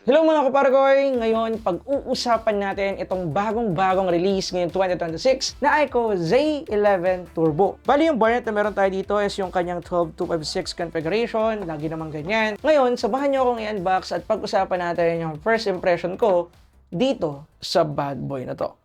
Hello mga kapargoy! Ngayon, pag-uusapan natin itong bagong-bagong release ngayong 2026 na iQOO Z11 Turbo. Bali yung variant na meron tayo dito is yung kanyang 12256 configuration, lagi namang ganyan. Ngayon, sabahan nyo akong i-unbox at pag-usapan natin yung first impression ko dito sa bad boy na to.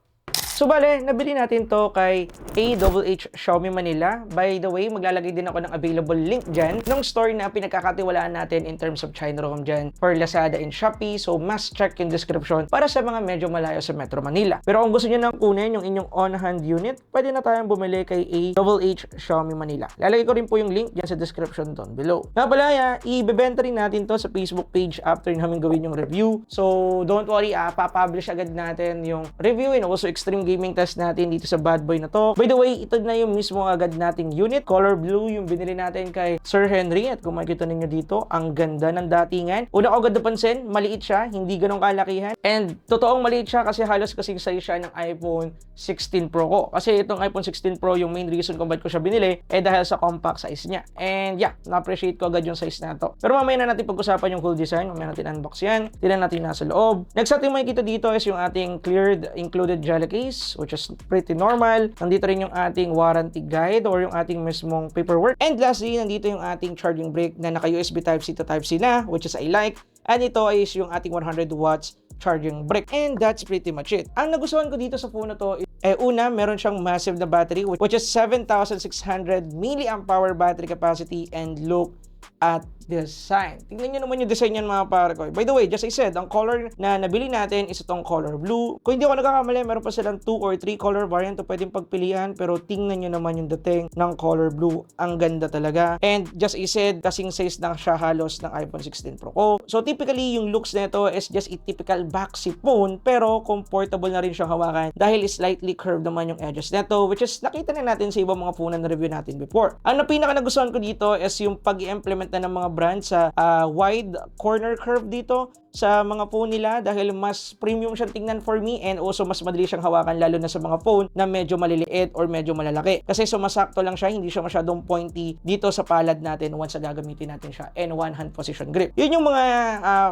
So bale, nabili natin to kay AHH Xiaomi Manila. By the way, maglalagay din ako ng available link dyan ng store na pinagkakatiwalaan natin in terms of China ROM dyan for Lazada and Shopee. So must check yung description para sa mga medyo malayo sa Metro Manila. Pero kung gusto nyo nang kunin yung inyong on-hand unit, pwede na tayong bumili kay AHH Xiaomi Manila. Lalagay ko rin po yung link dyan sa description down below. Nga pala, ibebenta rin natin to sa Facebook page after namin gawin yung review. So don't worry, papublish agad natin yung review and also extreme gaming test natin dito sa bad boy na to. By the way, ito na yung mismo agad nating unit. Color blue yung binili natin kay Sir Henry. At kung makikita ninyo dito, ang ganda ng datingan. Una ko agad napansin, maliit siya, hindi ganong kalakihan. And totoong maliit siya kasi halos kasing size siya ng iPhone 16 Pro ko. Kasi itong iPhone 16 Pro, yung main reason kung ba't ko siya binili, dahil sa compact size niya. And yeah, na-appreciate ko agad yung size na to. Pero mamaya na natin pag-usapan yung whole design. Mamaya natin unbox yan. Tignan natin nasa loob. Next natin makikita dito is yung ating cleared included jelly case, which is pretty normal. Nandito rin yung ating warranty guide or yung ating mismong paperwork. And lastly, nandito yung ating charging brick na naka-USB Type-C to Type-C na, which is I like. And ito is yung ating 100 watts charging brick. And that's pretty much it. Ang nagustuhan ko dito sa phone na to, una, meron siyang massive na battery, which is 7,600 mAh battery capacity. And look at design. Tingnan nyo naman yung design yan mga pare ko. By the way, just I said, ang color na nabili natin is itong color blue. Kung hindi ako nagkakamali, meron pa silang 2 or 3 color variant na pwedeng pagpilian. Pero tingnan nyo naman yung dating ng color blue. Ang ganda talaga. And just I said, kasing size na siya halos ng iPhone 16 Pro ko. So typically, yung looks nito is just a typical boxy phone. Pero comfortable na rin siyang hawakan dahil slightly curved naman yung edges nito, which is nakita na natin sa ibang mga phone na review natin before. Ang pinaka nagustuhan ko dito is yung pag-i-implement na ng mga brand sa wide corner curve dito sa mga phone nila dahil mas premium siyang tingnan for me and also mas madali siyang hawakan lalo na sa mga phone na medyo maliliit or medyo malalaki. Kasi sumasakto lang siya, hindi siya masyadong pointy dito sa palad natin once na gagamitin natin siya and one hand position grip. Yun yung mga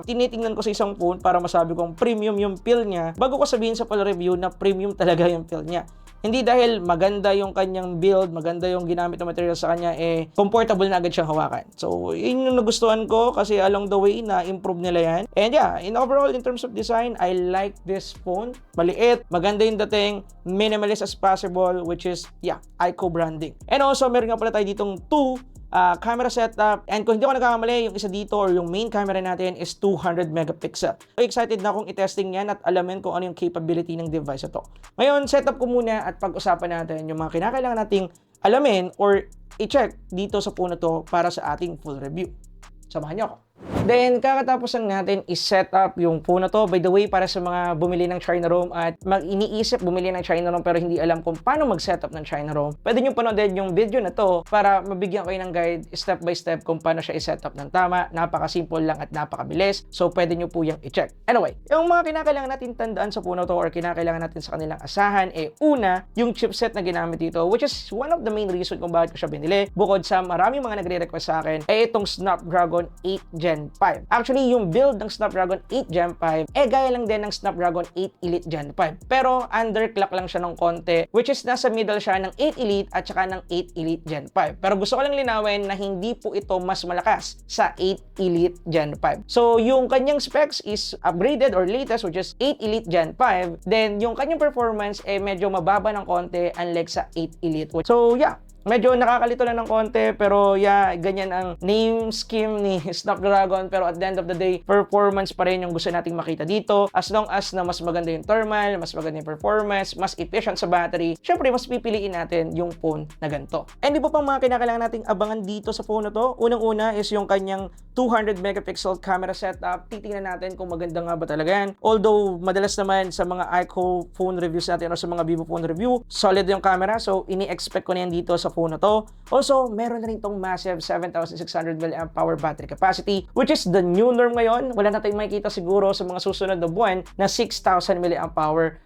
tinitingnan ko sa isang phone para masabi kong premium yung feel niya bago ko sabihin sa full review na premium talaga yung feel niya. Hindi dahil maganda yung kanyang build, maganda yung ginamit na material sa kanya, comfortable na agad siyang hawakan. So, yun yung nagustuhan ko kasi along the way na-improve nila yan. And yeah, in overall, in terms of design, I like this phone. Maliit, maganda yung dating, minimalist as possible, which is, yeah, iQOO branding. And also, meron nga pala tayo ditong 2 camera setup. And kung hindi ako nagkakamali, yung isa dito or yung main camera natin is 200 megapixel. So, excited na akong i-testing yan at alamin kung ano yung capability ng device ito. Ngayon, setup ko muna at pag-usapan natin yung mga kinakailangan nating alamin or i-check dito sa phone na to para sa ating full review. Samahan niyo ako. Then, kakatapos lang natin i-set up yung phone na to. By the way, para sa mga bumili ng China ROM at iniisip bumili ng China ROM pero hindi alam kung paano mag-set up ng China ROM, pwede nyo panoodin yung video na to para mabigyan kayo ng guide step by step kung paano siya i-set up ng tama. Napaka-simple lang at napakabilis. So, pwede nyo po yung i-check. Anyway, yung mga kinakailangan natin tandaan sa phone na to or kinakailangan natin sa kanilang asahan, una, yung chipset na ginamit dito, which is one of the main reason kung bakit ko siya binili. Bukod sa maraming mga nagre-request sa akin, itong Snapdragon 8 Gen 5. Actually, yung build ng Snapdragon 8 Gen 5, gaya lang din ng Snapdragon 8 Elite Gen 5. Pero underclock lang siya ng konti, which is nasa middle siya ng 8 Elite at saka ng 8 Elite Gen 5. Pero gusto ko lang linawin na hindi po ito mas malakas sa 8 Elite Gen 5. So, yung kanyang specs is upgraded or latest, which is 8 Elite Gen 5. Then, yung kanyang performance medyo mababa ng konti unlike sa 8 Elite. So, yeah. Medyo nakakalito lang ng konti pero yeah, ganyan ang name scheme ni Snapdragon pero at the end of the day, performance pa rin yung gusto nating makita dito as long as na mas maganda yung thermal, mas maganda yung performance, mas efficient sa battery, syempre mas pipiliin natin yung phone na ganito. And di ba pang mga kinakailangan nating abangan dito sa phone na to? Unang-una is yung kanyang 200 megapixel camera setup. Titingnan natin kung maganda nga ba talaga yan. Although madalas naman sa mga iQOO phone reviews natin o sa mga Vivo phone review, solid yung camera so ini-expect ko na yan dito sa phone na to. Also, meron na rin tong massive 7,600 mAh battery capacity, which is the new norm ngayon. Wala na tayong makikita siguro sa mga susunod na buwan na 6,000 mAh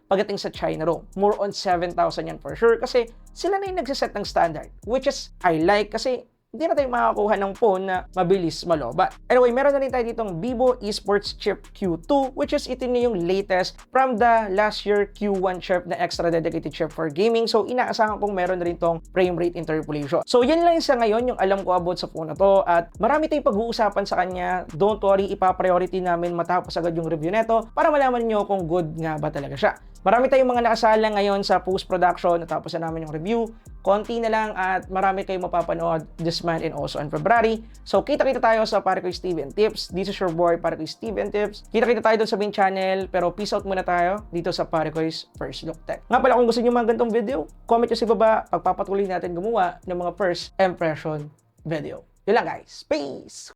pagdating sa China ROM. More on 7,000 yan for sure kasi sila na yung nagsiset ng standard, which is I like kasi hindi na tayo makakakuha ng phone na mabilis malobat. Anyway, meron na rin tayo ditong Vivo Esports Chip Q2, which is ito na yung latest from the last year Q1 chip na extra dedicated chip for gaming. So, inaasahan kong meron na rin tong frame rate interpolation. So, yan lang sa ngayon yung alam ko about sa phone na to at marami tayong pag-uusapan sa kanya. Don't worry, ipa-priority namin matapos agad yung review neto para malaman nyo kung good nga ba talaga siya. Marami tayong mga nakasala ngayon sa post-production, natapos na namin yung review. Konti na lang at marami kayong mapapanood this month and also in February. So, kita-kita tayo sa Pare ko Steven Tips. This is your boy, Pare ko Steven Tips. Kita-kita tayo dun sa main channel, pero peace out muna tayo dito sa Pare ko's First Look Tech. Nga pala, kung gusto niyo mga ganitong video, comment nyo sa baba, pagpapatuloy natin gumawa ng mga first impression video. Yun lang guys. Peace!